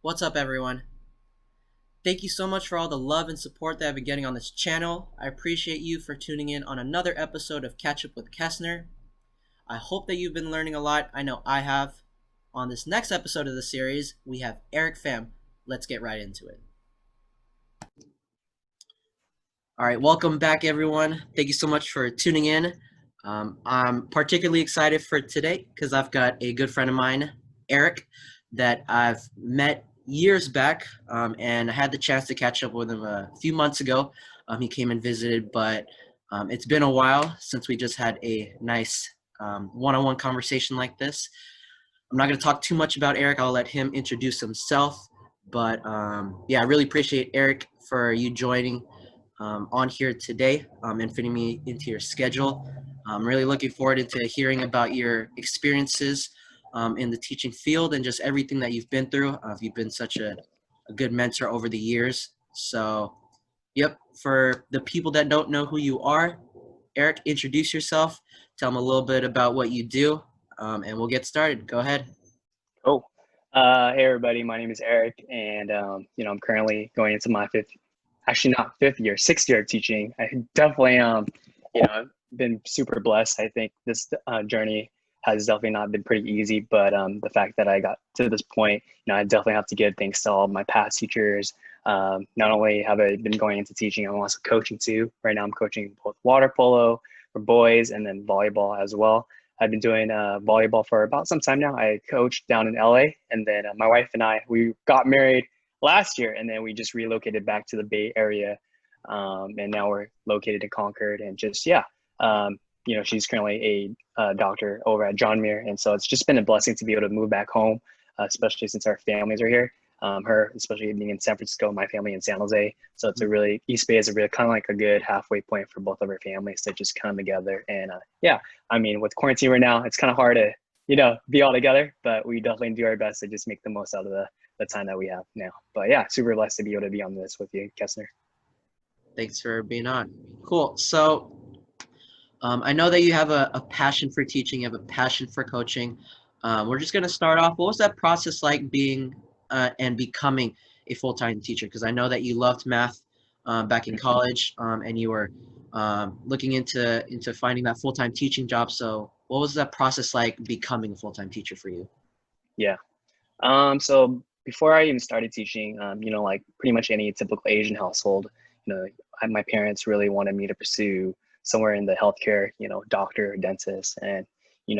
What's up, everyone? Thank you so much for all the love and support that I've been getting on this channel. I appreciate you for tuning in on another episode of Catch Up with Kestner. I hope that you've been learning a lot. I know I have. On this next episode of the series, we have Erik Pham. Let's get right into it. All right, welcome back, everyone. Thank you so much for tuning in. I'm particularly excited for today because I've got a good friend of mine, Erik, that I've met years back, and I had the chance to catch up with him a few months ago. He came and visited, but it's been a while since we just had a nice one-on-one conversation like this. I'm not going to talk too much about Erik. I'll let him introduce himself. But yeah, I really appreciate Erik for you joining on here today and fitting me into your schedule. I'm really looking forward into hearing about your experiences in the teaching field and just everything that you've been through. You've been such a good mentor over the years. So, yep, for the people that don't know who you are, Erik, introduce yourself. Tell them a little bit about what you do, and we'll get started. Go ahead. Cool. Hey everybody, my name is Erik, and I'm currently going into my actually not fifth year, sixth year of teaching. I definitely been super blessed. I think this journey has definitely not been pretty easy, but the fact that I got to this point, I definitely have to give thanks to all my past teachers. Not only have I been going into teaching, I'm also coaching too. Right now, I'm coaching both water polo for boys and then volleyball as well. I've been doing volleyball for about some time now. I coach down in LA, and then my wife and we got married last year, and then we just relocated back to the Bay Area, and now we're located in Concord. And just she's currently a doctor over at John Muir, and so it's just been a blessing to be able to move back home, especially since our families are here. Her, especially being in San Francisco, my family in San Jose. So it's a really, East Bay is a really kind of like a good halfway point for both of our families to just come together. And I mean, with quarantine right now, it's kind of hard to, be all together, but we definitely do our best to just make the most out of the time that we have now. But yeah, super blessed to be able to be on this with you, Kestner. Thanks for being on. Cool. So I know that you have a passion for teaching, you have a passion for coaching. We're just going to start off. What was that process like being and becoming a full-time teacher? Because I know that you loved math back in college, and you were looking into finding that full-time teaching job. So what was that process like becoming a full-time teacher for you? Yeah. So before I even started teaching, like pretty much any typical Asian household, my parents really wanted me to pursue somewhere in the healthcare, doctor, dentist, and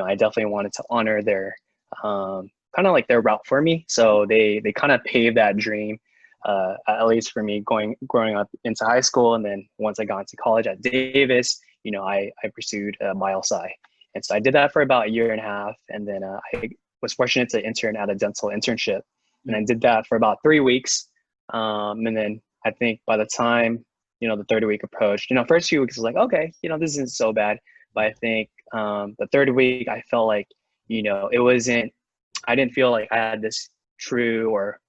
I definitely wanted to honor their kind of like their route for me. So they kind of paved that dream, at least for me, growing up into high school, and then once I got into college at Davis, I pursued bio-sci, and so I did that for about a year and a half, and then I was fortunate to intern at a dental internship, and I did that for about 3 weeks, and then I think by the time the third week approached, first few weeks was like, okay, this isn't so bad, but I think the third week I felt like it wasn't. I didn't feel like I had this true or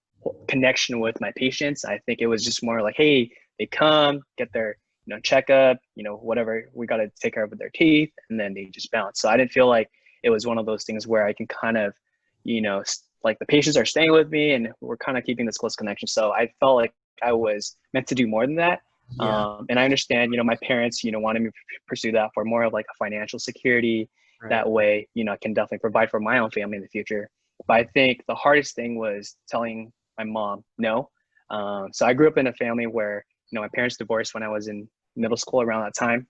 connection with my patients. I think it was just more like, hey, they come, get their checkup, whatever we got to take care of with their teeth, and then they just bounce. So I didn't feel like it was one of those things where I can kind of, like the patients are staying with me and we're kind of keeping this close connection. So I felt like I was meant to do more than that. Yeah. And I understand, my parents, wanted me to pursue that for more of like a financial security. Right. That way, I can definitely provide for my own family in the future. But I think the hardest thing was telling my mom no. So I grew up in a family where, my parents divorced when I was in middle school around that time.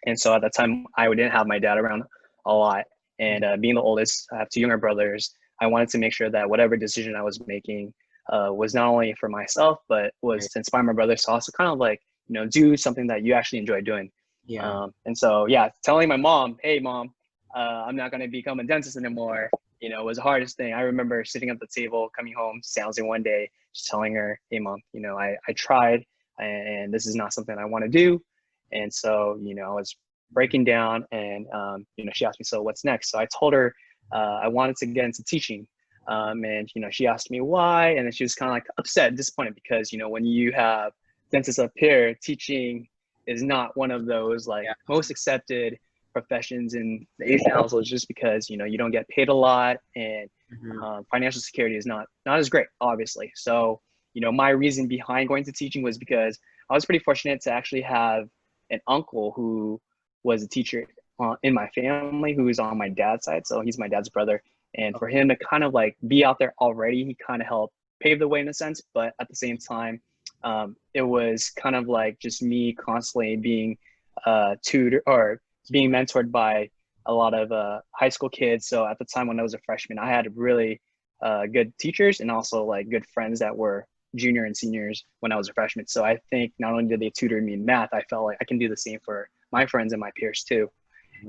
And so at that time, I didn't have my dad around a lot. And being the oldest, I have two younger brothers. I wanted to make sure that whatever decision I was making was not only for myself, but was to inspire my brothers to also kind of like, do something that you actually enjoy doing. Yeah. And so, yeah, telling my mom, hey, mom, I'm not going to become a dentist anymore, was the hardest thing. I remember sitting at the table, coming home, San Jose one day, just telling her, hey, mom, I tried and this is not something I want to do. And so, I was breaking down and, she asked me, so what's next? So I told her I wanted to get into teaching. And, she asked me why. And then she was kind of like upset, disappointed because, when you have dentists up here, teaching is not one of those like most accepted professions in the Asian households just because, you know, you don't get paid a lot, and Hmm. financial security is not as great, obviously. So, you know, my reason behind going to teaching was because I was pretty fortunate to actually have an uncle who was a teacher in my family, who is on my dad's side. So he's my dad's brother. And for him to kind of like be out there already, he kind of helped pave the way in a sense. But at the same time, it was kind of like just me constantly being tutored or being mentored by a lot of high school kids. So at the time when I was a freshman, I had really good teachers and also like good friends that were junior and seniors when I was a freshman. So I think not only did they tutor me in math, I felt like I can do the same for my friends and my peers too.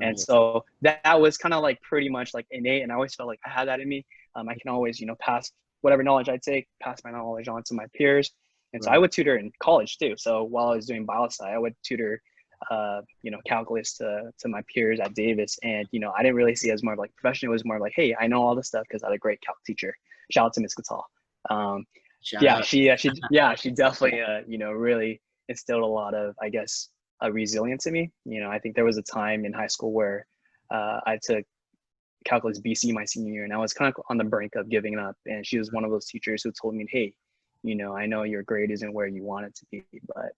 And Right. so that was kind of like pretty much like innate. And I always felt like I had that in me. I can always, you know, pass whatever knowledge I take, pass my knowledge on to my peers. And so I Right. would tutor in college too. So while I was doing biosci, I would tutor, you know, calculus to my peers at Davis. And, you know, I didn't really see it as more of like profession. It was more like, hey, I know all this stuff because I had a great calc teacher. Shout out to Miss Catal. Shout Yeah, out. she definitely, you know, really instilled a lot of, I guess, resilience in me. You know, I think there was a time in high school where I took calculus BC my senior year, and I was kind of on the brink of giving up. And she was one of those teachers who told me, "Hey, you know, I know your grade isn't where you want it to be, but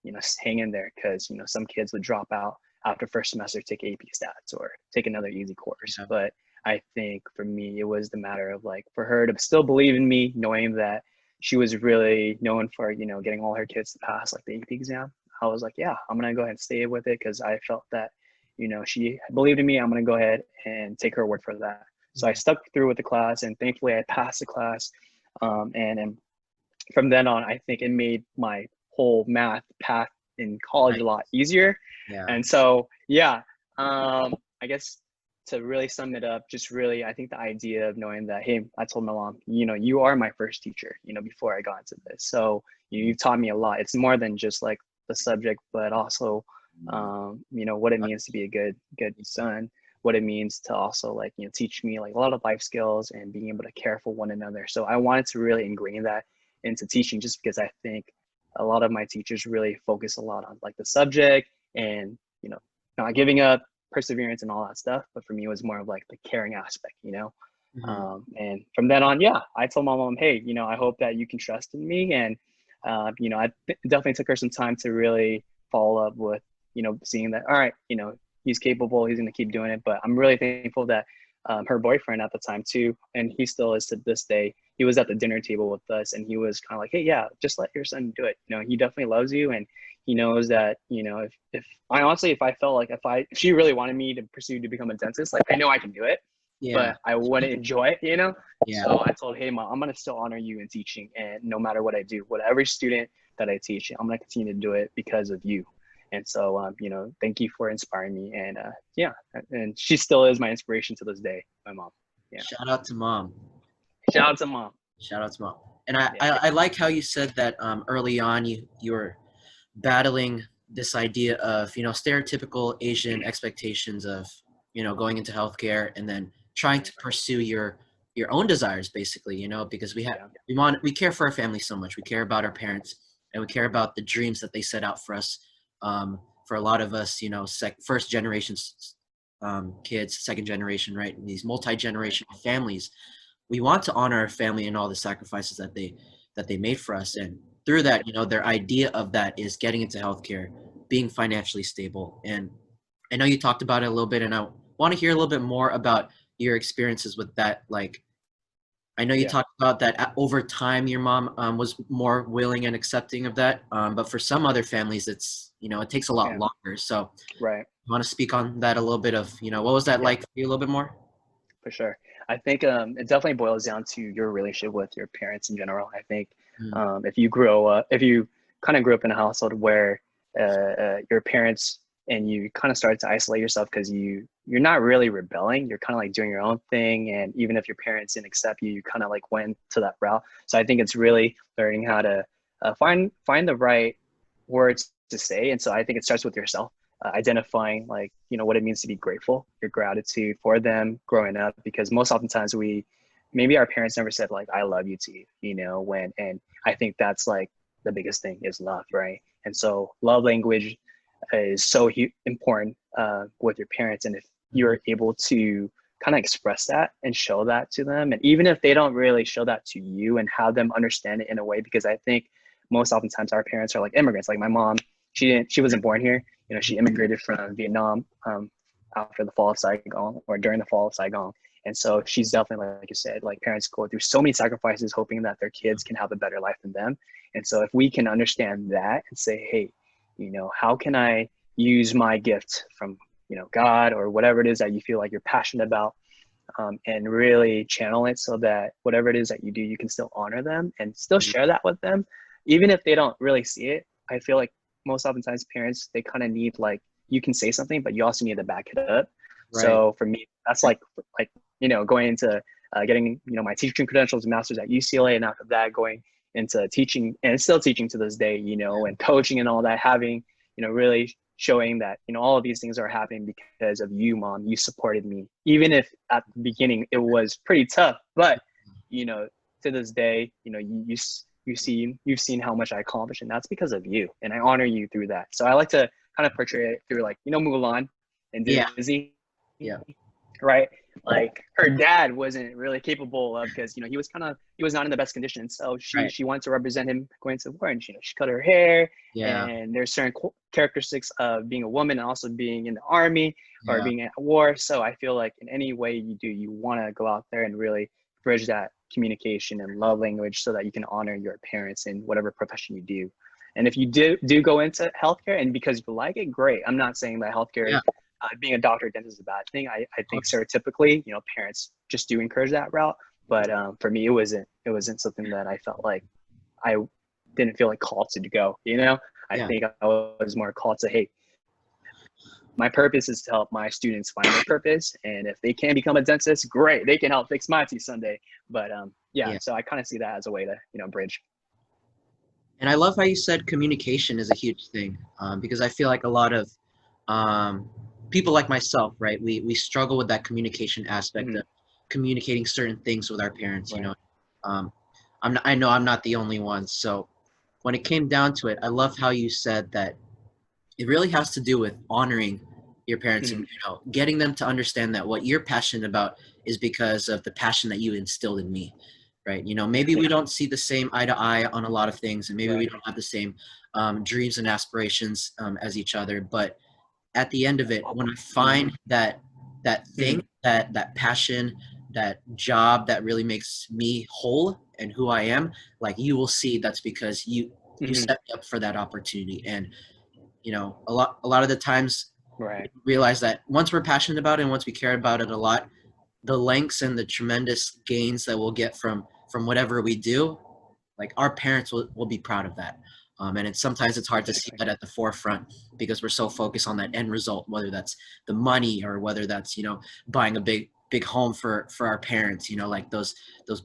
you know, hang in there because you know some kids would drop out after first semester, take AP Stats or take another easy course." Yeah. But I think for me, it was the matter of like for her to still believe in me, knowing that she was really known for, you know, getting all her kids to pass like the AP exam. I was like, yeah, I'm gonna go ahead and stay with it because I felt that, you know, she believed in me. I'm gonna go ahead and take her word for that. So I stuck through with the class, and thankfully I passed the class. And from then on, I think it made my whole math path in college a Nice. lot easier. Yeah. And so, yeah, I guess to really sum it up, just really, I think the idea of knowing that, hey, I told my mom, you know, you are my first teacher, you know, before I got into this. So you've taught me a lot. It's more than just like the subject, but also, you know, what it means to be a good son, what it means to also like, you know, teach me like a lot of life skills and being able to care for one another. So I wanted to really ingrain that into teaching just because I think a lot of my teachers really focus a lot on like the subject and, you know, not giving up, perseverance and all that stuff. But for me, it was more of like the caring aspect, you know? Hmm. And from then on, yeah, I told my mom, hey, you know, I hope that you can trust in me. And, you know, definitely took her some time to really follow up with, you know, seeing that, all right, you know, he's capable, he's going to keep doing it. But I'm really thankful that her boyfriend at the time too, and he still is to this day, he was at the dinner table with us and he was kind of like, hey, yeah, just let your son do it. You know, he definitely loves you. And he knows that, you know, if I honestly, if I felt like if she really wanted me to pursue to become a dentist, like I know I can do it, Yeah. but I wouldn't enjoy it, you know? Yeah. So I told, hey, mom, I'm going to still honor you in teaching. And no matter what I do, with every student that I teach, I'm going to continue to do it because of you. And so, you know, thank you for inspiring me. And yeah, and she still is my inspiration to this day, my mom. Yeah. Shout out to mom. Shout out to mom. Shout out to mom. And I, Yeah. I, I like how you said that early on you were battling this idea of, stereotypical Asian expectations of, going into healthcare and then trying to pursue your own desires, basically, because Yeah. we care for our family so much. We care about our parents and we care about the dreams that they set out for us. For a lot of us, first generation kids, second generation, right? These multi-generational families, we want to honor our family and all the sacrifices that they made for us. And through that, their idea of that is getting into healthcare, being financially stable. And I know you talked about it a little bit, and I want to hear a little bit more about your experiences with that. Like, I know you Yeah. talked about that over time, your mom was more willing and accepting of that. But for some other families, it takes a lot Yeah. longer. So Right. you want to speak on that a little bit of, what was that Yeah. like for you a little bit more? For sure. I think it definitely boils down to your relationship with your parents in general. I think Mm. if you kind of grew up in a household where your parents and you kind of started to isolate yourself because you're not really rebelling, you're kind of like doing your own thing, and even if your parents didn't accept you, you kind of like went to that route. So I think it's really learning how to find the right words to say, and so I think it starts with yourself identifying like what it means to be grateful, your gratitude for them growing up, because most oftentimes maybe our parents never said like I love you to you, when, and I think that's like the biggest thing is love, right? And so love language is so important with your parents. And if you're able to kind of express that and show that to them, and even if they don't really show that to you, and have them understand it in a way, because I think most oftentimes our parents are like immigrants. Like my mom, she wasn't born here. You know, she immigrated from Vietnam after the fall of Saigon, or during the fall of Saigon. And so she's definitely, like you said, like parents go through so many sacrifices hoping that their kids can have a better life than them. And so if we can understand that and say, hey, you know, how can I use my gift from, you know, God or whatever it is that you feel like you're passionate about, and really channel it so that whatever it is that you do, you can still honor them and still share that with them, even if they don't really see it. I feel like most oftentimes parents, they kind of need, like, you can say something, but you also need to back it up. Right. So for me, that's like, you know, going into getting, you know, my teaching credentials and masters at UCLA, and after that going into teaching, and still teaching to this day, you know, and coaching and all that, having, you know, really showing that, you know, all of these things are happening because of you, Mom. You supported me, even if at the beginning it was pretty tough, but, you know, to this day, you know, you've seen how much I accomplished, and that's because of you, and I honor you through that. So I like to kind of portray it through, like, you know, Mulan and Yeah. Disney, Yeah. right? Like her dad wasn't really capable of, because, you know, he was not in the best conditions. So she wanted to represent him going to war, and, you know, she cut her hair. Yeah. And there's certain characteristics of being a woman and also being in the army or Yeah. being at war. So I feel like in any way you do, you want to go out there and really bridge that communication and love language so that you can honor your parents in whatever profession you do. And if you do go into healthcare and because you like it, great. I'm not saying that healthcare, Yeah. being a doctor or dentist is a bad thing. I think stereotypically, you know, parents just do encourage that route. But for me, it wasn't something that I felt like I didn't feel like called to go, you know. I think I was more called to, hey, my purpose is to help my students find their purpose. And if they can become a dentist, great. They can help fix my teeth someday. But Yeah. so I kind of see that as a way to, you know, bridge. And I love how you said communication is a huge thing, because I feel like a lot of people like myself, right? We struggle with that communication aspect of communicating certain things with our parents. You know, I know I'm not the only one. So when it came down to it, I love how you said that it really has to do with honoring your parents and, you know, getting them to understand that what you're passionate about is because of the passion that you instilled in me, right? You know, maybe we don't see the same eye to eye on a lot of things, and maybe we don't have the same dreams and aspirations as each other, but at the end of it, when I find that thing, that passion, that job that really makes me whole and who I am, like, you will see that's because you set me up for that opportunity. And, you know, a lot of the times we realize that once we're passionate about it and once we care about it a lot, the lengths and the tremendous gains that we'll get from whatever we do, like, our parents will be proud of that. And sometimes it's hard to see that at the forefront because we're so focused on that end result, whether that's the money or whether that's, you know, buying a big home for our parents, you know, like those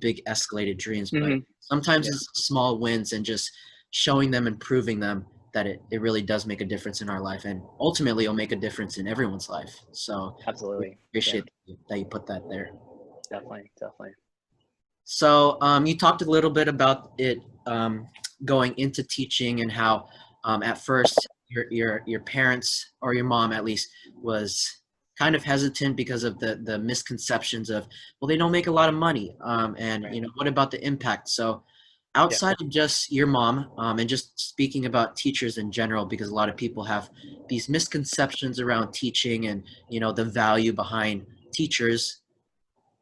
big escalated dreams. But sometimes it's small wins and just showing them and proving them that it really does make a difference in our life, and ultimately it'll make a difference in everyone's life. So Absolutely. appreciate that you put that there. Definitely. So you talked a little bit about it going into teaching, and how at first your parents, or your mom at least, was kind of hesitant because of the misconceptions of, well, they don't make a lot of money, and you know, what about the impact? So outside of just your mom, and just speaking about teachers in general, because a lot of people have these misconceptions around teaching and, you know, the value behind teachers.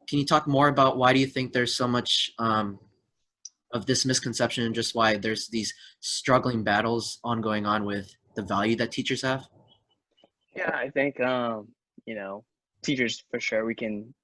Can you talk more about why do you think there's so much of this misconception, and just why there's these struggling battles ongoing on with the value that teachers have? Yeah, I think you know, teachers for sure,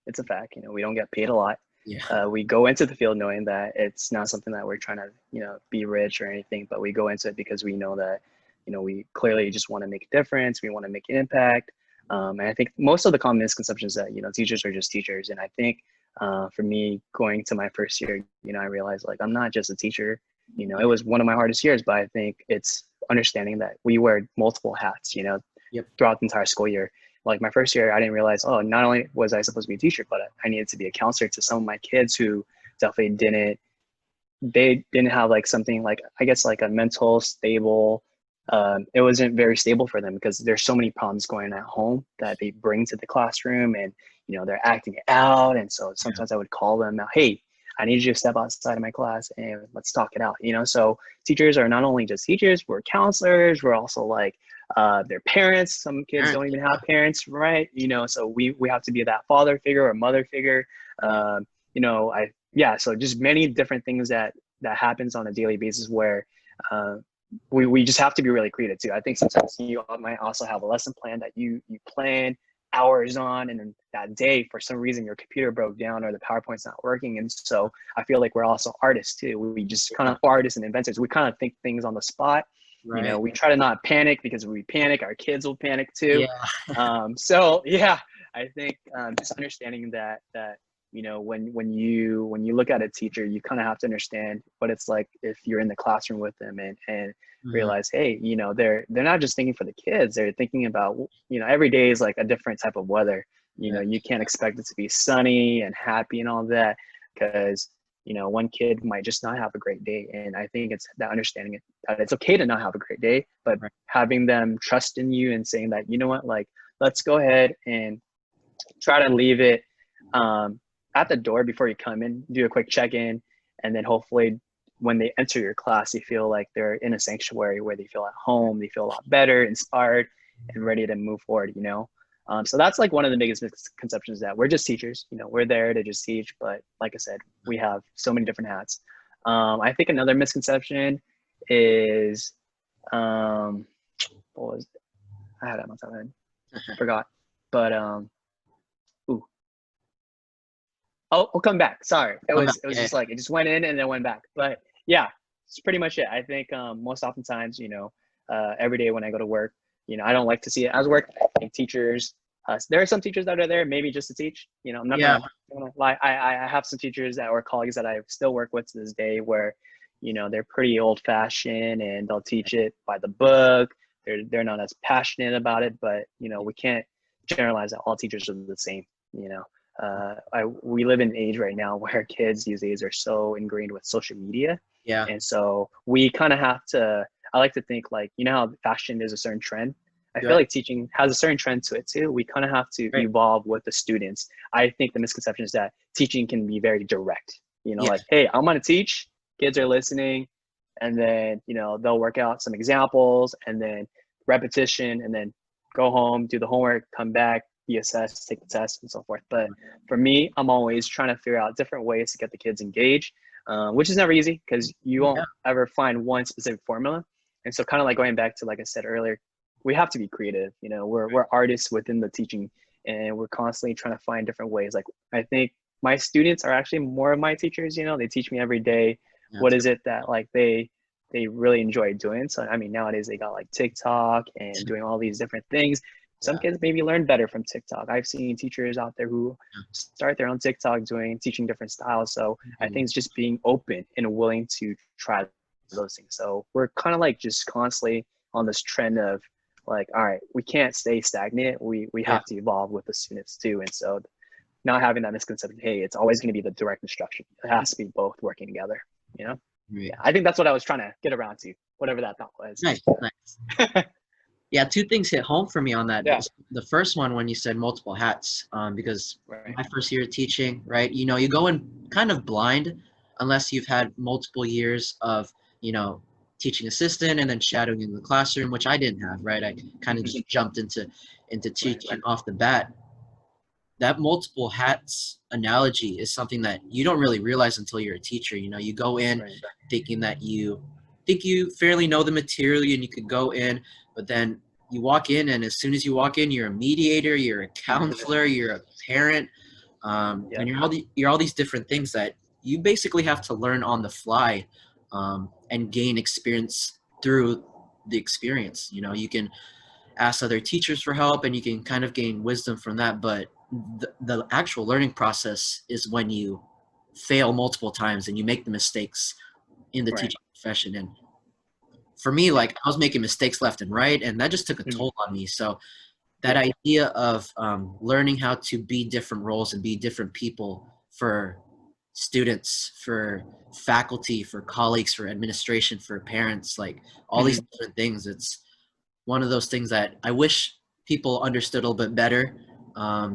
it's a fact, you know, we don't get paid a lot. Yeah. We go into the field knowing that it's not something that we're trying to, you know, be rich or anything, but we go into it because we know that, you know, we clearly just want to make a difference. We want to make an impact. And I think most of the common misconceptions that, you know, teachers are just teachers. And I think for me, going to my first year, you know, I realized, like, I'm not just a teacher. You know, it was one of my hardest years, but I think it's understanding that we wear multiple hats, you know, Yep. throughout the entire school year. Like my first year, I didn't realize, oh, not only was I supposed to be a teacher, but I needed to be a counselor to some of my kids who definitely didn't have like something like, I guess, like a mental stable it wasn't very stable for them because there's so many problems going on at home that they bring to the classroom, and they're acting it out. And so Yeah. sometimes I would call them out, hey, I need you to step outside of my class and let's talk it out. So teachers are not only just teachers, we're counselors, we're also like their parents. Some kids Parents. don't even have parents, right? So we have to be that father figure or mother figure. Yeah. So just many different things that happens on a daily basis where uh, we just have to be really creative too. I think sometimes you might also have a lesson plan that you plan hours on, and then that day for some reason your computer broke down or the PowerPoint's not working. And so I feel like we're also artists too. We just kind of artists and inventors. We kind of think things on the spot. Right. We try to not panic, because if we panic, our kids will panic too. Yeah. So yeah, I think just understanding that when you look at a teacher, you kind of have to understand what it's like if you're in the classroom with them, and Mhm. realize, hey, they're not just thinking for the kids, they're thinking about, every day is like a different type of weather. Yeah. You can't expect it to be sunny and happy and all that, because one kid might just not have a great day. And I think it's that understanding that it's okay to not have a great day, but Right. having them trust in you and saying that, what, like, let's go ahead and try to leave it at the door before you come in, do a quick check-in, and then hopefully when they enter your class, they feel like they're in a sanctuary where they feel at home, they feel a lot better, inspired, and ready to move forward. So that's like one of the biggest misconceptions, that we're just teachers. We're there to just teach, but like I said, we have so many different hats. I think another misconception is, what was it? I had it on my top head, forgot, but ooh, oh, we'll come back. Sorry. It Come was back. it was Yeah. just like it just went in and then went back. But yeah, it's pretty much it. I think most oftentimes, every day when I go to work, I don't like to see it as work. I think teachers, there are some teachers that are there maybe just to teach. I'm not Yeah. gonna lie. I have some teachers that or colleagues that I still work with to this day where, they're pretty old fashioned and they'll teach it by the book. They're not as passionate about it, but we can't generalize that all teachers are the same. You know, we live in an age right now where kids these days are so ingrained with social media, Yeah. and so we kind of have to. I like to think, like, how fashion is a certain trend. I feel Right. like teaching has a certain trend to it too. We kind of have to Right. evolve with the students. I think the misconception is that teaching can be very direct. Yeah. Like, hey, I'm gonna teach. Kids are listening, and then they'll work out some examples, and then repetition, and then go home, do the homework, come back, be assessed, take the test, and so forth. But for me, I'm always trying to figure out different ways to get the kids engaged, which is never easy because you Yeah. won't ever find one specific formula. And so, kind of like going back to, like I said earlier, we have to be creative. We're artists within the teaching, and we're constantly trying to find different ways. Like, I think my students are actually more of my teachers. They teach me every day. Yeah. What is it that, like, they really enjoy doing? So I mean, nowadays they got like TikTok and doing all these different things. Some Yeah. kids maybe learn better from TikTok. I've seen teachers out there who start their own TikTok teaching different styles. So I Mhm. think it's just being open and willing to try those things. So we're kind of like just constantly on this trend of, like, all right, we can't stay stagnant. We Yeah. have to evolve with the students too. And so not having that misconception, hey, it's always going to be the direct instruction. It has to be both working together. You know? Right. Yeah, I think that's what I was trying to get around to, whatever that thought was. Nice. Nice. Yeah, two things hit home for me on that. Yeah. The first one, when you said multiple hats, because Right. my first year of teaching, right, you go in kind of blind unless you've had multiple years of, teaching assistant and then shadowing in the classroom, which I didn't have, right? I kind of just jumped into Right. teaching off the bat. That multiple hats analogy is something that you don't really realize until you're a teacher. You go in Right. thinking that you think you fairly know the material and you could go in, but then you walk in, and as soon as you walk in, you're a mediator, you're a counselor, you're a parent, Yeah. and you're all these different things that you basically have to learn on the fly, and gain experience through the experience. You can ask other teachers for help and you can kind of gain wisdom from that, but the actual learning process is when you fail multiple times and you make the mistakes in the Right. teaching profession. And for me, Yeah. like, I was making mistakes left and right, and that just took a Mhm. toll on me. So that Yeah. idea of learning how to be different roles and be different people for students, for faculty, for colleagues, for administration, for parents, like all these Mhm. different things. It's one of those things that I wish people understood a little bit better,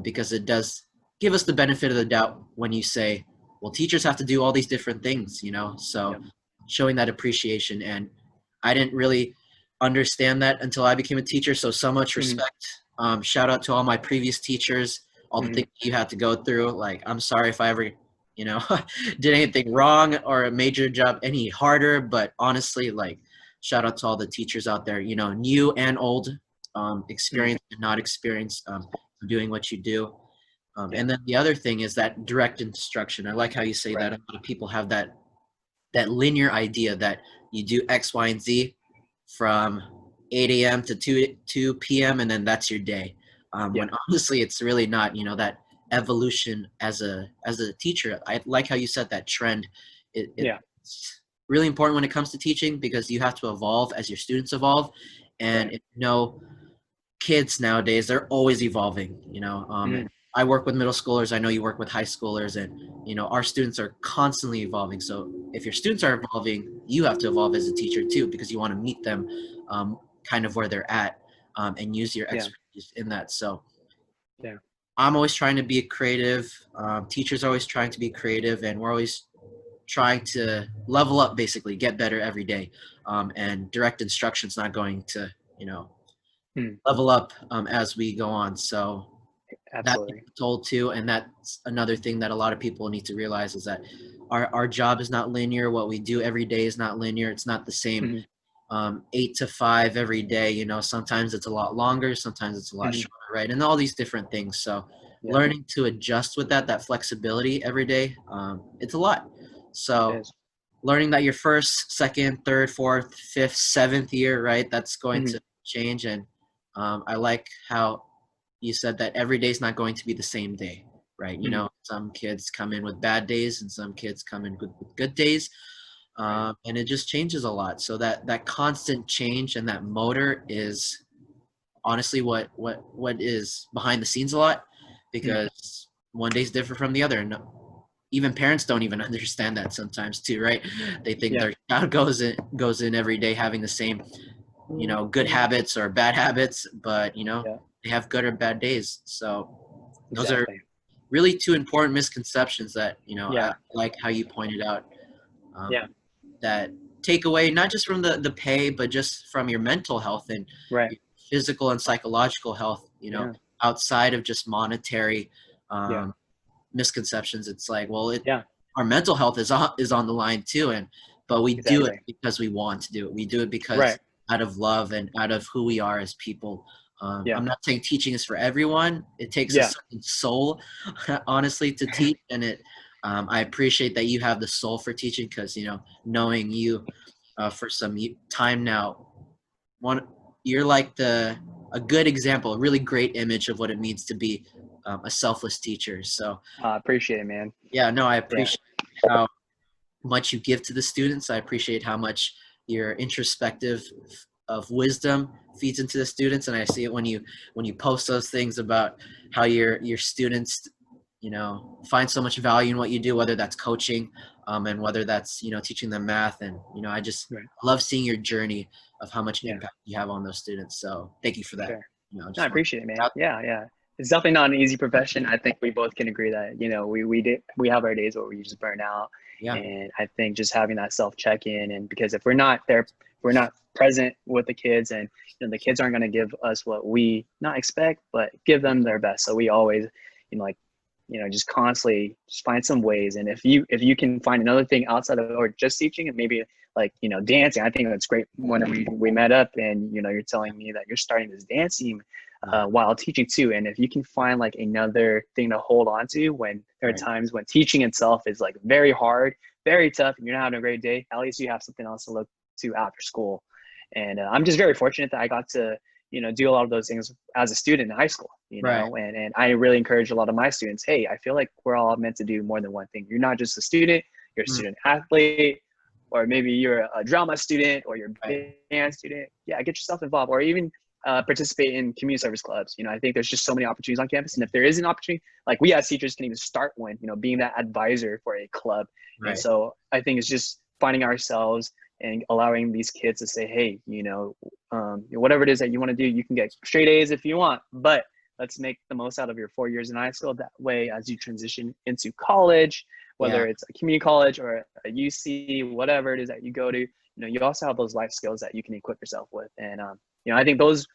because it does give us the benefit of the doubt when you say, well, teachers have to do all these different things, you know? So Yep. showing that appreciation. And I didn't really understand that until I became a teacher. So much Mhm. respect. Shout out to all my previous teachers, all the Mhm. things you had to go through. Like, I'm sorry if I ever, you know, did anything wrong or made your job any harder, but honestly, like, shout out to all the teachers out there, you know, new and old, Mhm. experienced and not experienced, for doing what you do. Yeah. And then the other thing is that direct instruction. I like how you say Right. that. A lot of people have that linear idea that you do X, Y, and Z from 8 a.m. to 2 p.m. and then that's your day. Yeah. When honestly, it's really not. You know, that evolution as a teacher. I like how you said that trend. Yeah. It's really important when it comes to teaching because you have to evolve as your students evolve, and Right. if you know, kids nowadays, they're always evolving, you know. Mhm. And I work with middle schoolers. I know you work with high schoolers, and you know our students are constantly evolving. So if your students are evolving, you have to evolve as a teacher too, because you want to meet them, kind of where they're at, and use your Yeah. expertise in that. So Yeah. I'm always trying to be creative. Teachers are always trying to be creative, and we're always trying to level up, basically get better every day. And direct instruction's not going to, you know, Mhm. level up, as we go on. So that Absolutely. told too, and that's another thing that a lot of people need to realize is that our job is not linear. What we do every day is not linear. It's not the same, Mhm. 8 to 5 every day. You know, sometimes it's a lot longer, sometimes it's a lot Mhm. shorter, right? And all these different things. So Yeah. learning to adjust with that flexibility every day, it's a lot. It So is. learning that your first, second, third, fourth, fifth, seventh year, right? That's going Mhm. to change. And I like how you said that every day is not going to be the same day, right? You Mhm. know, some kids come in with bad days and some kids come in with good days. Right. And it just changes a lot. So that constant change and that motor is honestly what is behind the scenes a lot, Mhm. because one day's different from the other. And even parents don't even understand that sometimes too, right? They think Yeah. their child goes in every day having the same, you know, good habits or bad habits, but you know, Yeah. they have good or bad days. So those are Exactly. really two important misconceptions that, you know, I Yeah. like how you pointed out, Yeah. that take away not just from the pay, but just from your mental health and Right. your physical and psychological health, you know, Yeah. outside of just monetary, Yeah. um, misconceptions. It's like, well, Yeah. our mental health is on the line too, and but we do it Exactly. because we want to do it. We do it because Right. out of love and out of who we are as people. Yeah. I'm not saying teaching is for everyone. It takes a Yeah. certain soul, honestly, to teach, and it. I appreciate that you have the soul for teaching, because you know, knowing you, for some time now, one you're like a good example, a really great image of what it means to be, a selfless teacher. So Appreciate it, man. yeah, no, I Yeah. appreciate how much you give to the students. I appreciate how much your introspective of wisdom feeds into the students, and I see it when you post those things about how your students, you know, find so much value in what you do, whether that's coaching, and whether that's, you know, teaching them math. And you know, I just Right. love seeing your journey of how much Yeah. impact you have on those students. So thank you for that. Sure. You know, I No, I just want appreciate it, to man. Yeah. Yeah. It's definitely not an easy profession. I think we both can agree that, we have our days where we just burn out. yeah, And I think just having that self check in, and because if we're not there, if we're not present with the kids, and the kids aren't going to give us what we not expect, but give them their best. So we always, like, just constantly just find some ways. And if you can find another thing outside of or just teaching, and maybe like, dancing. I think that's great. When we met up, and you're telling me that you're starting this dance team yeah, while teaching too. And if you can find like another thing to hold on to when there are right, times when teaching itself is like very hard, very tough, and you're not having a great day, at least you have something else to look to after school. And I'm just very fortunate that I got to do a lot of those things as a student in high school. right, And I really encourage a lot of my students. Hey, I feel like we're all meant to do more than one thing. You're not just a student. You're a mm, student athlete, or maybe you're a drama student, or you're right, a band student. Yeah, get yourself involved. Or even participate in community service clubs. I think there's just so many opportunities on campus. And if there is an opportunity, like we as teachers can even start one, being that advisor for a club. Right. And so I think it's just finding ourselves and allowing these kids to say, hey, whatever it is that you want to do, you can get straight A's if you want, but let's make the most out of your 4 years in high school. That way, as you transition into college, whether it's a community college or a UC, whatever it is that you go to, you also have those life skills that you can equip yourself with. And, I think those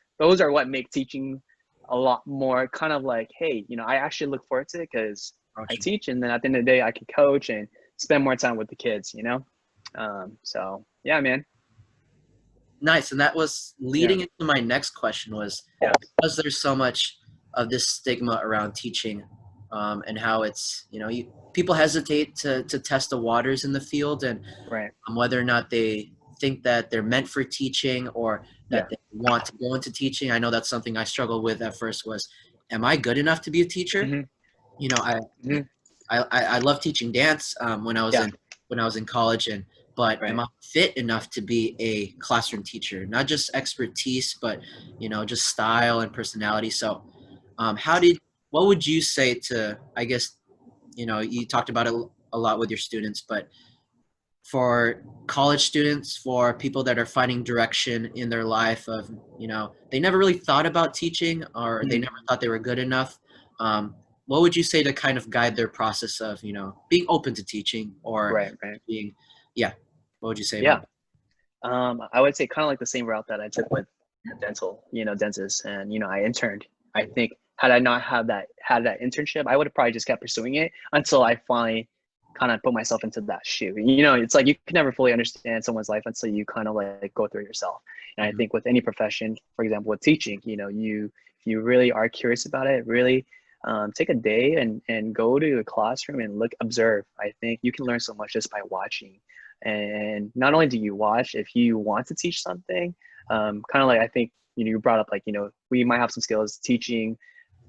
are what make teaching a lot more kind of like, hey, I actually look forward to it because I teach, and then at the end of the day, I can coach and spend more time with the kids, So yeah, man. Nice. And that was leading into my next question was, because there's so much of this stigma around teaching, and how it's, people hesitate to test the waters in the field, and whether or not they think that they're meant for teaching or that they want to go into teaching. I know that's something I struggled with at first was, am I good enough to be a teacher? Mm-hmm. I love teaching dance when I was in college, but am I fit enough to be a classroom teacher? Not just expertise, but just style and personality. So what would you say to, I guess, you talked about it a lot with your students, but for college students, for people that are finding direction in their life of, they never really thought about teaching, or they never thought they were good enough. What would you say to kind of guide their process of, being open to teaching or being, what would you say about that? I would say kind of like the same route that I took with dental, dentists, and, I interned. I think had I not had that internship, I would have probably just kept pursuing it until I finally kind of put myself into that shoe. It's like you can never fully understand someone's life until you kind of like go through it yourself. And I think with any profession, for example, with teaching, if you really are curious about it, really take a day and go to a classroom and observe. I think you can learn so much just by watching. And not only do you watch, if you want to teach something, kind of like I think you brought up like we might have some skills teaching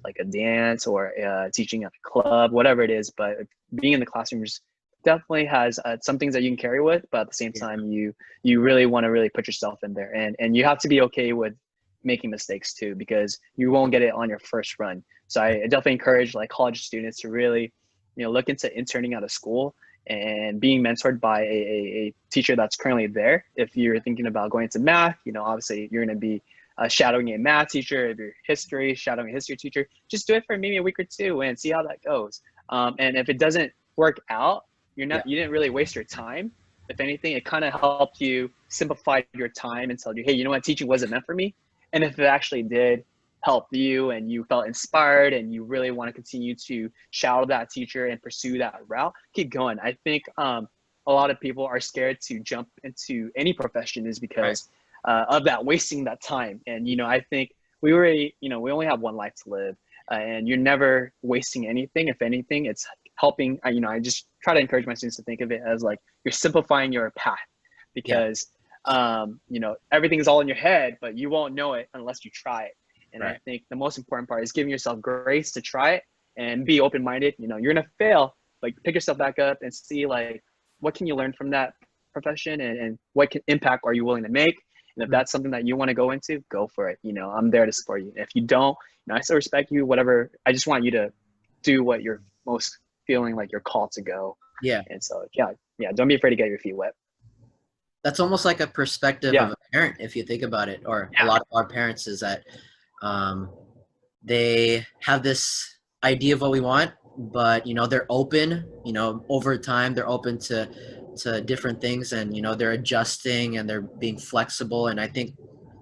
like a dance or teaching at a club, whatever it is, but being in the classrooms definitely has some things that you can carry with, but at the same time you really want to really put yourself in there, and you have to be okay with making mistakes too, because you won't get it on your first run. So I definitely encourage like college students to really look into interning out of school and being mentored by a teacher that's currently there. If you're thinking about going into math, obviously you're going to be shadowing a math teacher. If you're history, shadowing a history teacher. Just do it for maybe a week or two and see how that goes. And if it doesn't work out, you didn't really waste your time. If anything, it kind of helped you simplify your time and tell you, hey, you know what, teaching wasn't meant for me. And if it actually did help you and you felt inspired and you really want to continue to shadow that teacher and pursue that route, keep going. I think a lot of people are scared to jump into any profession is because of that wasting that time. And, I think we only have one life to live, and you're never wasting anything. If anything, it's helping. I just try to encourage my students to think of it as like you're simplifying your path, because, everything is all in your head, but you won't know it unless you try it. And I think the most important part is giving yourself grace to try it and be open-minded. You're going to fail, like pick yourself back up and see like, what can you learn from that profession, and what impact are you willing to make? And if that's something that you want to go into, go for it. I'm there to support you. If you don't, I still respect you, whatever. I just want you to do what you're most feeling like you're called to go. Yeah. And so, don't be afraid to get your feet wet. That's almost like a perspective of a parent, if you think about it, or a lot of our parents is that they have this idea of what we want, but, they're open, over time, they're open to different things, and, they're adjusting and they're being flexible. And I think,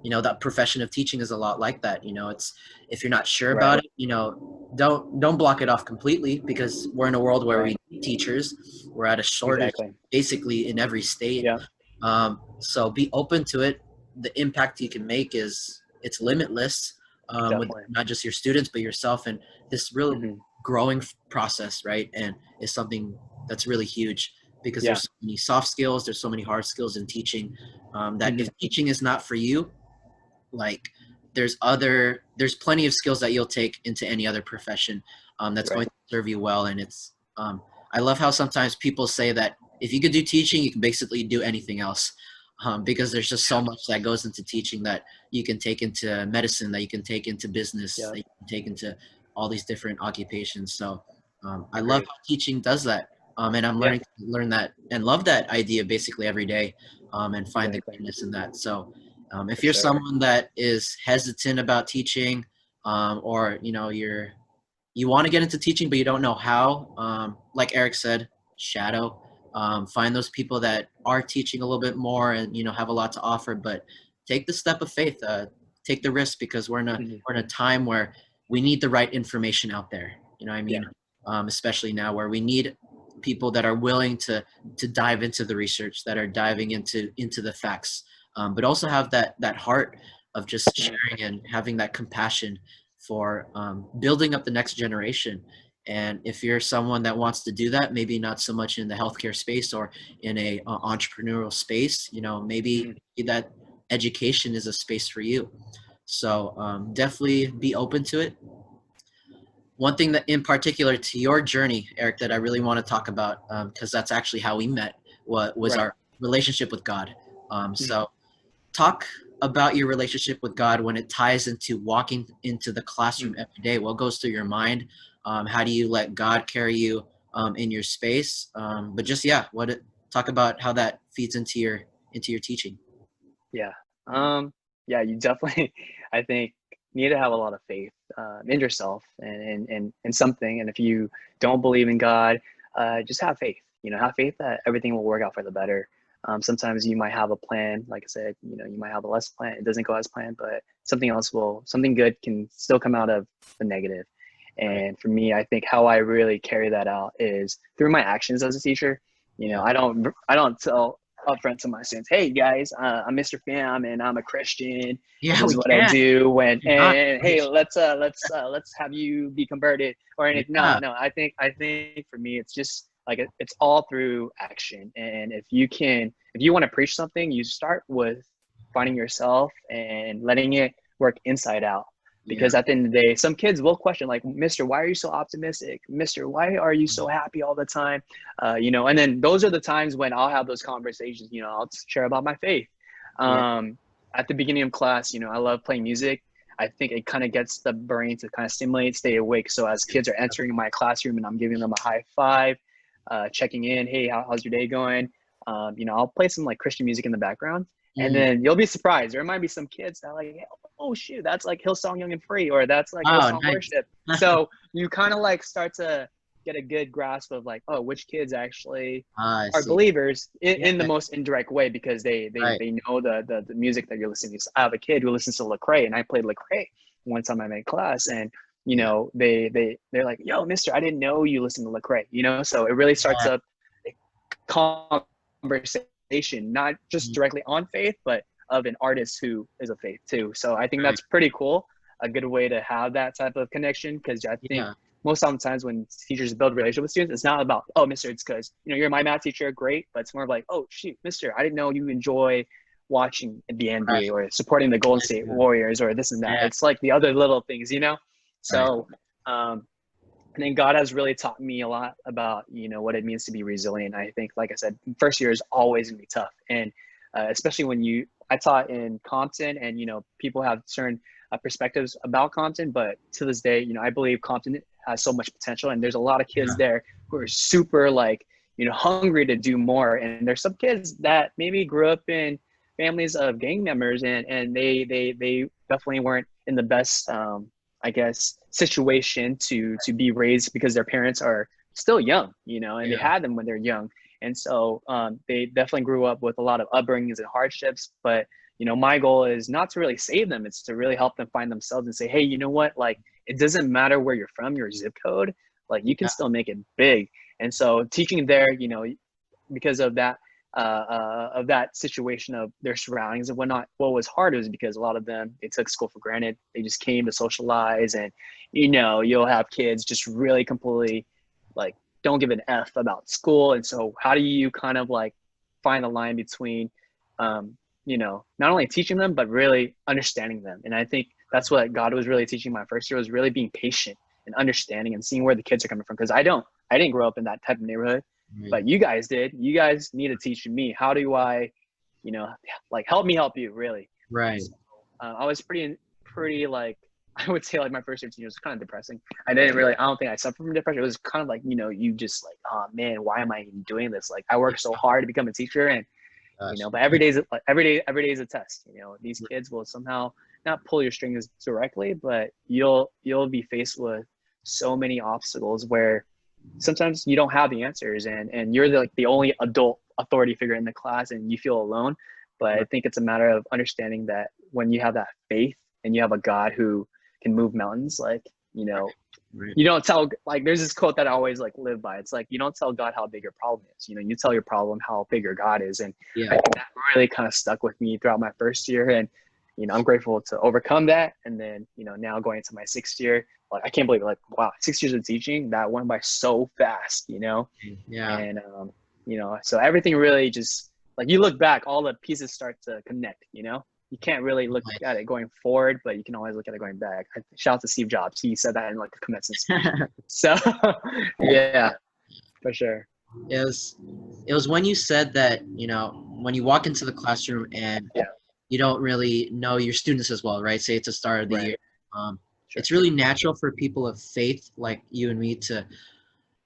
that profession of teaching is a lot like that. It's, if you're not sure about it, don't block it off completely, because we're in a world where we need teachers. We're at a shortage basically in every state. So be open to it. The impact you can make it's limitless, with not just your students, but yourself, and this real growing process, right? And it's something that's really huge, because there's so many soft skills, there's so many hard skills in teaching, that if teaching is not for you, like there's plenty of skills that you'll take into any other profession, that's going to serve you well. And it's, I love how sometimes people say that if you could do teaching, you can basically do anything else. because there's just so much that goes into teaching that you can take into medicine, that you can take into business, Yeah. that you can take into all these different occupations. So I love Agreed. how teaching does that. And I'm Yeah. learning to learn that and love that idea basically every day, and find the Exactly. greatness in that. So if For you're sure. someone that is hesitant about teaching, or you want to get into teaching but you don't know how, like Erik said, shadow. Find those people that are teaching a little bit more and have a lot to offer, but take the step of faith. Take the risk, because Mhm. we're in a time where we need the right information out there. You know what I Yeah. mean? Especially now, where we need people that are willing to dive into the research, that are diving into the facts, but also have that heart of just Mhm. sharing and having that compassion for building up the next generation. And if you're someone that wants to do that, maybe not so much in the healthcare space or in a entrepreneurial space, maybe Mhm. that education is a space for you. So definitely be open to it. One thing that in particular to your journey, Erik, that I really want to talk about, because that's actually how we met, was Right. our relationship with God. Mhm. So talk about your relationship with God when it ties into walking into the classroom Mhm. every day. What goes through your mind? How do you let God carry you in your space? But just talk about how that feeds into your teaching. Yeah. Yeah, you definitely, I think, need to have a lot of faith in yourself and something. And if you don't believe in God, just have faith. Have faith that everything will work out for the better. Sometimes you might have a plan, like I said, you might have a less plan. It doesn't go as planned, but something good can still come out of the negative. Right. And for me, I think how I really carry that out is through my actions as a teacher. Yeah. I don't tell upfront to my students, hey guys, I'm Mr. Pham and I'm a Christian. Yeah, This is we what I can. do. And, Not. and hey, let's have you be converted or anything. No, Yeah. no. I think for me, it's just like it's all through action. And if you want to preach something, you start with finding yourself and letting it work inside out. Yeah. Because at the end of the day, some kids will question, like, Mister, why are you so optimistic? Mister, why are you so happy all the time? And then those are the times when I'll have those conversations. I'll share about my faith. Yeah. Um, at the beginning of class, I love playing music. I think it kind of gets the brain to kind of stimulate, stay awake. So as kids are entering my classroom and I'm giving them a high five, checking in, hey, how's your day going? I'll play some like Christian music in the background, and Mm. then you'll be surprised. There might be some kids that are like, oh shoot, that's like Hillsong Young and Free, or that's like Wow, Hillsong nice. Worship. So you kind of like start to get a good grasp of like, oh, which kids actually I are see. believers Yeah. in the most indirect way because they they Right. they know the music that you're listening to. So I have a kid who listens to Lecrae, and I played Lecrae one time I'm in class, and Yeah. they're like, yo, Mister, I didn't know you listened to Lecrae. So it really starts Yeah. up conversation, not just Mm. directly on faith, but of an artist who is a faith too. So I think Right. that's pretty cool. A good way to have that type of connection, because I think Yeah. most sometimes when teachers build relationship with students, it's not about, oh, Mister, it's because you're my math teacher, great, but it's more of like, oh shoot, Mister, I didn't know you enjoy watching the Right. NBA or supporting the Golden State Yeah. Warriors or this and that. Yeah. It's like the other little things. Right. So and then God has really taught me a lot about what it means to be resilient. I think, like I said, first year is always gonna be tough, and especially when I taught in Compton, and people have certain perspectives about Compton, but to this day, I believe Compton has so much potential, and there's a lot of kids Yeah. there who are super like hungry to do more, and there's some kids that maybe grew up in families of gang members, and they definitely weren't in the best I guess, situation to be raised because their parents are still young, and they Yeah. had them when they're young. And so they definitely grew up with a lot of upbringings and hardships. But, my goal is not to really save them. It's to really help them find themselves and say, hey, you know what? Like, it doesn't matter where you're from, your zip code, like you can Yeah. still make it big. And so teaching there, because of that situation of their surroundings and whatnot. What was hard was because a lot of them, they took school for granted. They just came to socialize, and you'll have kids just really completely like don't give an F about school. And so how do you kind of like find the line between not only teaching them but really understanding them? And I think that's what God was really teaching my first year, was really being patient and understanding and seeing where the kids are coming from, because I didn't grow up in that type of neighborhood, Right. but you guys did. You guys need to teach me, how do I like help me help you, really. Right. So I was pretty like, I would say like my first 13 years was kind of depressing. I don't think I suffered from depression. It was kind of like, you just like, oh man, why am I even doing this? Like I worked so hard to become a teacher, and Gosh. but every day is like every day is a test. These kids will somehow not pull your strings directly, but you'll be faced with so many obstacles where sometimes you don't have the answers, and you're the only adult authority figure in the class, and you feel alone. But I think it's a matter of understanding that when you have that faith and you have a God who can move mountains, like, Right. you don't tell, like, there's this quote that I always like live by. It's like, you don't tell God how big your problem is. You tell your problem how big your God is. And Yeah. I think that really kind of stuck with me throughout my first year. And, I'm grateful to overcome that. And then, now going into my 6th year, like, I can't believe it. Like, wow, 6 years of teaching, that went by so fast, Yeah. and, so everything really just, like, you look back, all the pieces start to connect, you can't really look at it going forward, but you can always look at it going back. Shout out to Steve Jobs. He said that in like a commencement speech. So yeah, for sure. It was when you said that, when you walk into the classroom and Yeah. you don't really know your students as well, right? Say it's the start of the Right. year. Sure. It's really natural for people of faith like you and me to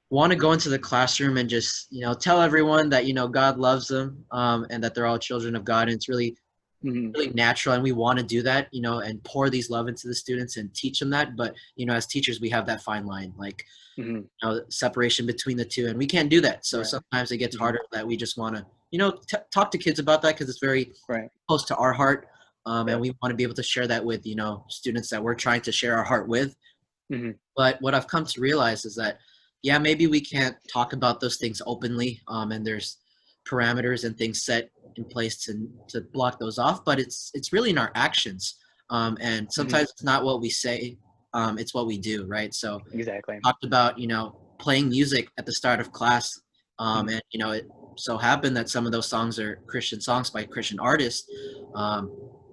want to go into the classroom and just, tell everyone that, God loves them, and that they're all children of God. And it's really, Mhm. really natural, and we want to do that, and pour these love into the students and teach them that. But, as teachers, we have that fine line, like, Mhm. separation between the two, and we can't do that. So Right. sometimes it gets Mhm. harder that we just want to, talk to kids about that because it's very Right. close to our heart, and Yep. we want to be able to share that with, students that we're trying to share our heart with. Mhm. But what I've come to realize is that, yeah, maybe we can't talk about those things openly, and there's parameters and things set in place to block those off. But it's really in our actions, and Mhm. sometimes it's not what we say, it's what we do, right? So Exactly. talked about, playing music at the start of class, Mhm. and it so happened that some of those songs are Christian songs by Christian artists. Um,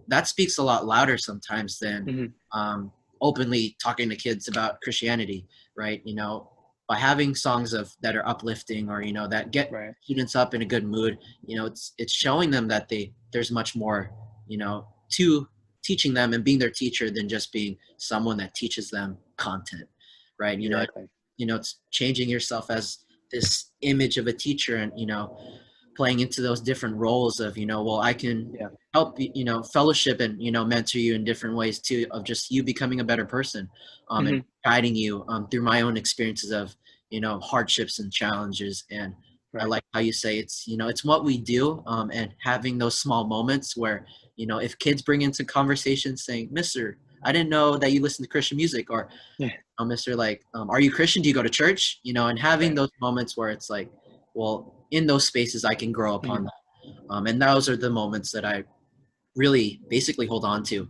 that speaks a lot louder sometimes than, Mhm. um, openly talking to kids about Christianity, right? By having songs that are uplifting, or that get Right. students up in a good mood, it's showing them that there's much more, to teaching them and being their teacher than just being someone that teaches them content, right? Exactly. It's changing yourself as this image of a teacher, and playing into those different roles of, well, I can Yeah. help fellowship and mentor you in different ways too, of just you becoming a better person, and Mhm. guiding you through my own experiences of hardships and challenges. And I Right. like how you say it's what we do, and having those small moments where if kids bring into conversation saying, Mr., I didn't know that you listen to Christian music, or Yeah. Mr., like, are you Christian? Do you go to church? And having Right. those moments where it's like, well, in those spaces I can grow upon Mhm. that. And those are the moments that I really basically hold on to,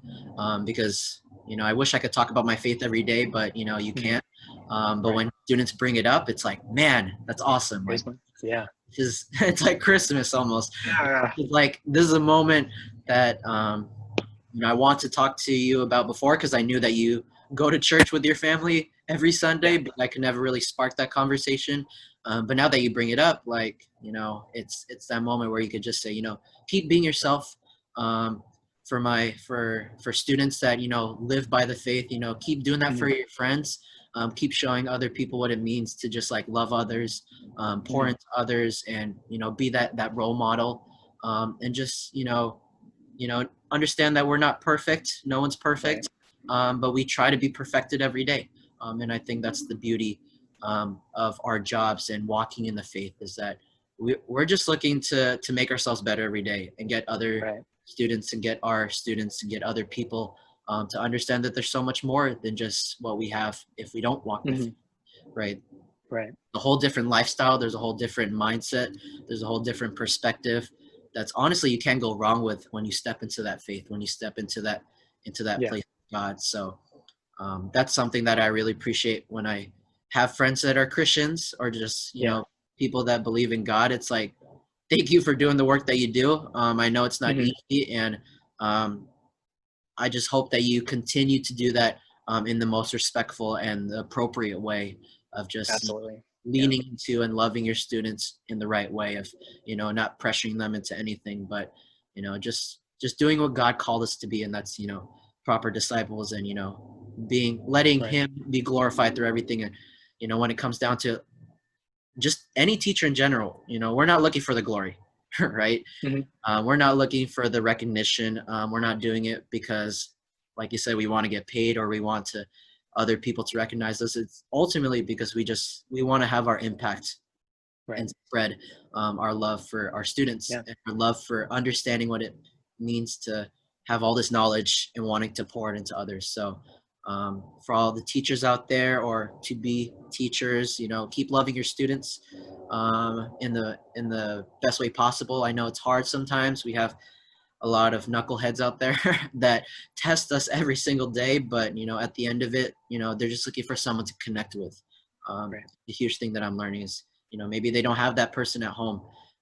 because, I wish I could talk about my faith every day, but, you Mhm. can't. But Right. when students bring it up, it's like, man, that's awesome. Like, Here's one. Yeah. it's like Christmas almost. Yeah. It's like, this is a moment that, I want to talk to you about before, because I knew that you go to church with your family every Yeah. Sunday, but I could never really spark that conversation. But now that you bring it up, like, it's that moment where you could just say, keep being yourself. Um, for students that live by the faith, keep doing that for Mhm. your friends. Keep showing other people what it means to just like love others, pour Mhm. into others, and be that role model, and just understand that we're not perfect. No one's Right. perfect, but we try to be perfected every day. And I think that's the beauty, of our jobs and walking in the faith, is that we're just looking to make ourselves better every day, and get other Right. students and get our students and get other people, to understand that there's so much more than just what we have if we don't walk the faith, Mhm. right? Right. A whole different lifestyle. There's a whole different mindset. There's a whole different perspective. That's honestly you can't go wrong with when you step into that faith, when you step into that Yeah. place of God. So, that's something that I really appreciate when I have friends that are Christians, or just Yeah. people that believe in God. It's like, thank you for doing the work that you do. I know it's not Mhm. easy, and, I just hope that you continue to do that, in the most respectful and the appropriate way of just Absolutely. Yeah. leaning into and loving your students in the right way of not pressuring them into anything, but just doing what God called us to be, and that's proper disciples, and letting Right. Him be glorified through everything. And when it comes down to just any teacher in general, we're not looking for the glory, right? Mhm. We're not looking for the recognition. We're not doing it because, like you said, we want to get paid or we want to other people to recognize us. It's ultimately because we want to have our impact Right. and spread our love for our students Yeah. and our love for understanding what it means to have all this knowledge and wanting to pour it into others. So for all the teachers out there or to be teachers, keep loving your students in the best way possible. I know it's hard sometimes. We have a lot of knuckleheads out there that test us every single day, but at the end of it, they're just looking for someone to connect with. Right. The huge thing that I'm learning is maybe they don't have that person at home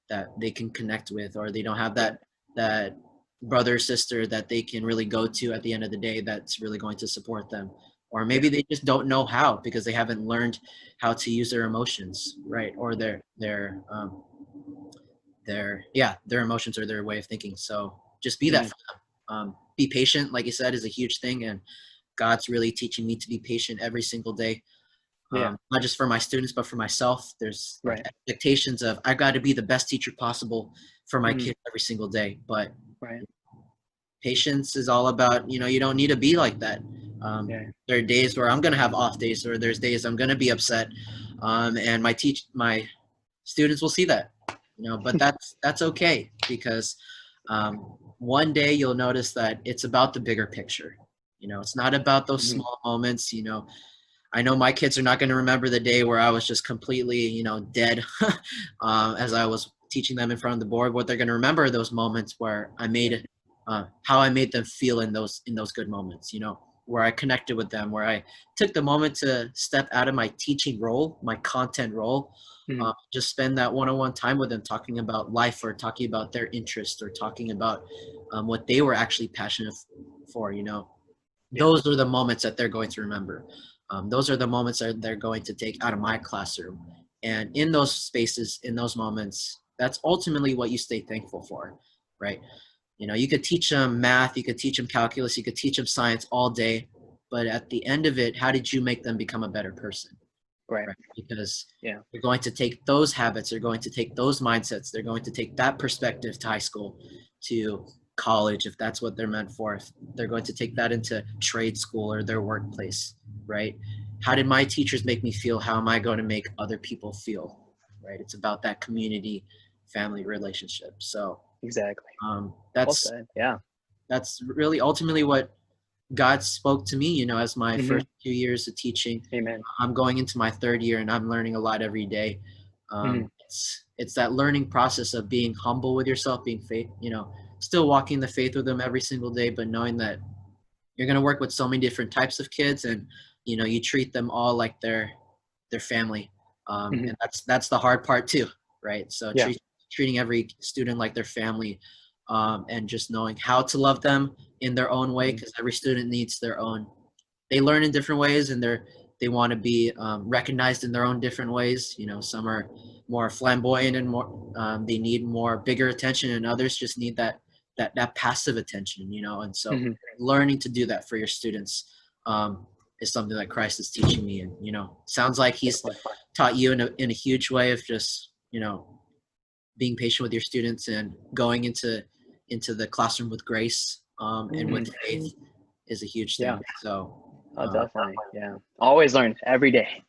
that they can connect with, or they don't have Yeah. that brother or sister that they can really go to at the end of the day that's really going to support them. Or maybe Yeah. they just don't know how because they haven't learned how to use their emotions, right? Or their emotions or their way of thinking. So just be that Mhm. for them. Be patient, like you said, is a huge thing, and God's really teaching me to be patient every single day. Yeah. Not just for my students, but for myself. There's like Right. expectations of I got to be the best teacher possible for my Mhm. kids every single day. But Right. patience is all about you don't need to be like that. Yeah. There are days where I'm gonna have off days, or there's days I'm gonna be upset, and my students will see that, but that's okay because one day you'll notice that it's about the bigger picture. It's not about those Mhm. small moments. I know my kids are not going to remember the day where I was just completely, dead as I was teaching them in front of the board. What they're going to remember are those moments where I Yeah. made how I made them feel in those good moments. Where I connected with them, where I took the moment to step out of my teaching role, my content role, Mhm. just spend that one-on-one time with them, talking about life or talking about their interests or talking about what they were actually passionate for. Yeah. Those are the moments that they're going to remember. Those are the moments that they're going to take out of my classroom. And in those spaces, in those moments, that's ultimately what you stay thankful for, right? You could teach them math, you could teach them calculus, you could teach them science all day, but at the end of it, how did you make them become a better person? Right. Right? Because Yeah. they're going to take those habits, they're going to take those mindsets, they're going to take that perspective to high school, to college, if that's what they're meant for. If they're going to take that into trade school or their workplace, right? How did my teachers make me feel? How am I going to make other people feel? Right? It's about that community, family relationship. So Exactly. um, Well that's said. Yeah. that's really ultimately what God spoke to me, as my Mhm. first 2 years of teaching. Amen. I'm going into my third year and I'm learning a lot every day. Mhm. It's that learning process of being humble with yourself, being faith, still walking the faith with them every single day, but knowing that you're going to work with so many different types of kids, and you treat them all like their family, Mhm. and that's the hard part too, right? So Yeah. treating every student like their family, and just knowing how to love them in their own way, Mhm. because every student needs their own. They learn in different ways, and they want to be recognized in their own different ways. Some are more flamboyant and more they need more bigger attention, and others just need that passive attention. And so Mhm. learning to do that for your students is something that Christ is teaching me, and sounds like He's Definitely. taught you in a huge way of just being patient with your students and going into the classroom with grace, and with Mhm. faith is a huge Yeah. thing. So Oh, definitely. Yeah. Always learn every day.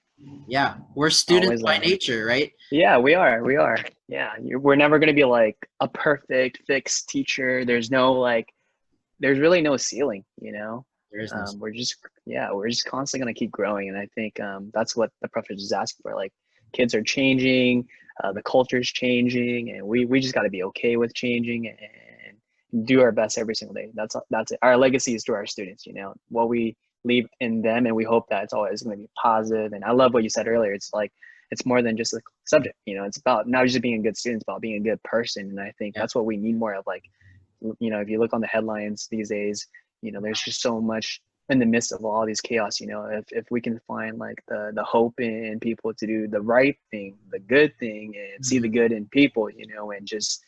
yeah, we're students Always by learn. nature, right? Yeah, we are. We are. Yeah. We're never going to be like a perfect fixed teacher. There's really no ceiling, you know? There is no. We're just constantly going to keep growing. And I think that's what the prophet is asking for. Like, kids are changing, the culture is changing, and we just got to be okay with changing and do our best every single day. That's it. Our legacy is to our students, what we leave in them. And we hope that it's always going to be positive. And I love what you said earlier. It's like, it's more than just a subject, it's about not just being a good student, it's about being a good person. And I think Yeah, that's what we need more of. Like, if you look on the headlines these days, there's just so much in the midst of all these chaos. If we can find like the hope in people to do the right thing, the good thing, and see the mhm. good in people, and just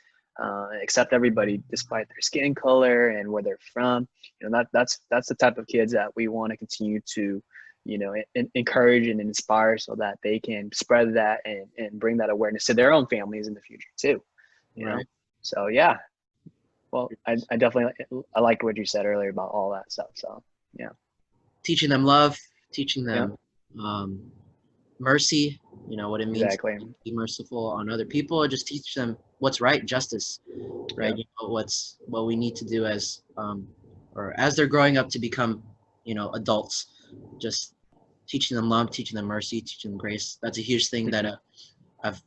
accept everybody despite their skin color and where they're from. That's the type of kids that we want to continue to, encourage and inspire so that they can spread that and bring that awareness to their own families in the future too. Right. So yeah. Well, I definitely I like what you said earlier about all that stuff. So yeah. Teaching them love, teaching Yeah. them mercy, what it means Exactly. to be merciful on other people, just teach them what's right, justice, right? Yeah. What we need to do as or as they're growing up to become, adults, just teaching them love, teaching them mercy, teaching them grace. That's a huge thing that I've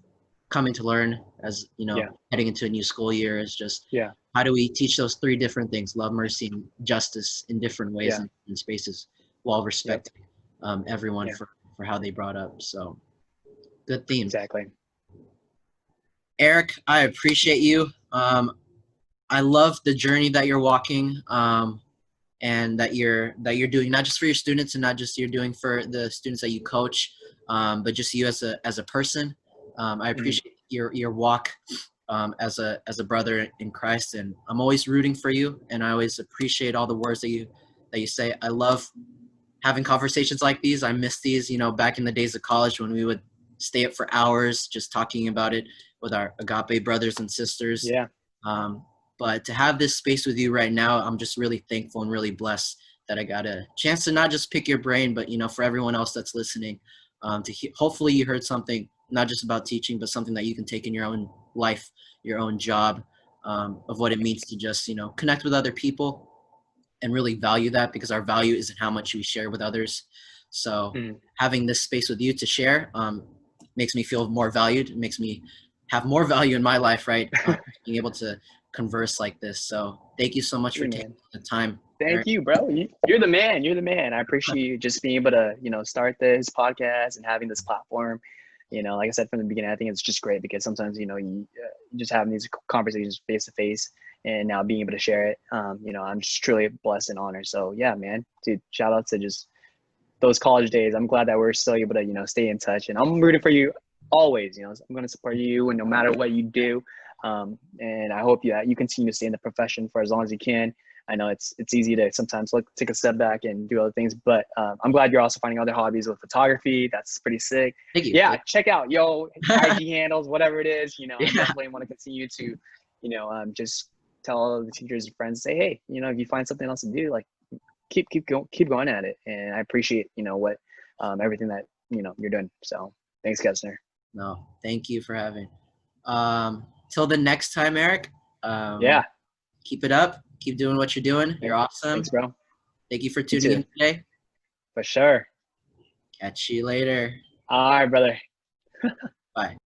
coming to learn as, Yeah. heading into a new school year is just Yeah. how do we teach those three different things, love, mercy, and justice in different ways Yeah. and in spaces while Yep. respecting everyone Yeah. for how they brought up. So good theme. Exactly. Erik, I appreciate you. I love the journey that you're walking and that you're doing, not just for your students and not just you're doing for the students that you coach, but just you as a person. I appreciate your walk as a brother in Christ, and I'm always rooting for you, and I always appreciate all the words that you say. I love having conversations like these. I miss these, back in the days of college when we would stay up for hours just talking about it with our agape brothers and sisters. Yeah. But to have this space with you right now, I'm just really thankful and really blessed that I got a chance to not just pick your brain, but for everyone else that's listening, hopefully you heard something not just about teaching, but something that you can take in your own life, your own job, of what it means to just connect with other people and really value that, because our value isn't how much we share with others. So having this space with you to share makes me feel more valued. It makes me have more value in my life, right? Being able to converse like this. So thank you so much for taking the time. Thank you, bro. You're the man. You're the man. I appreciate you just being able to, start this podcast and having this platform. Like I said from the beginning, I think it's just great because sometimes, you just having these conversations face to face, and now being able to share it, I'm just truly blessed and honored. So yeah, man, dude, shout out to just those college days. I'm glad that we're still able to, stay in touch, and I'm rooting for you always. I'm going to support you, and no matter what you do. And I hope you continue to stay in the profession for as long as you can. I know it's easy to sometimes take a step back and do other things, but I'm glad you're also finding other hobbies with photography. That's pretty sick. Thank you. Yeah, check out IG handles, whatever it is. I definitely want to continue to, just tell all the teachers and friends, say, hey, if you find something else to do, like keep going at it. And I appreciate what everything that you're doing. So thanks, Kestner. No, thank you for having. Till the next time, Erik. Yeah. Keep it up. Keep doing what you're doing. You're awesome. Thanks, bro. Thank you for tuning in today. For sure. Catch you later. All right, brother. Bye.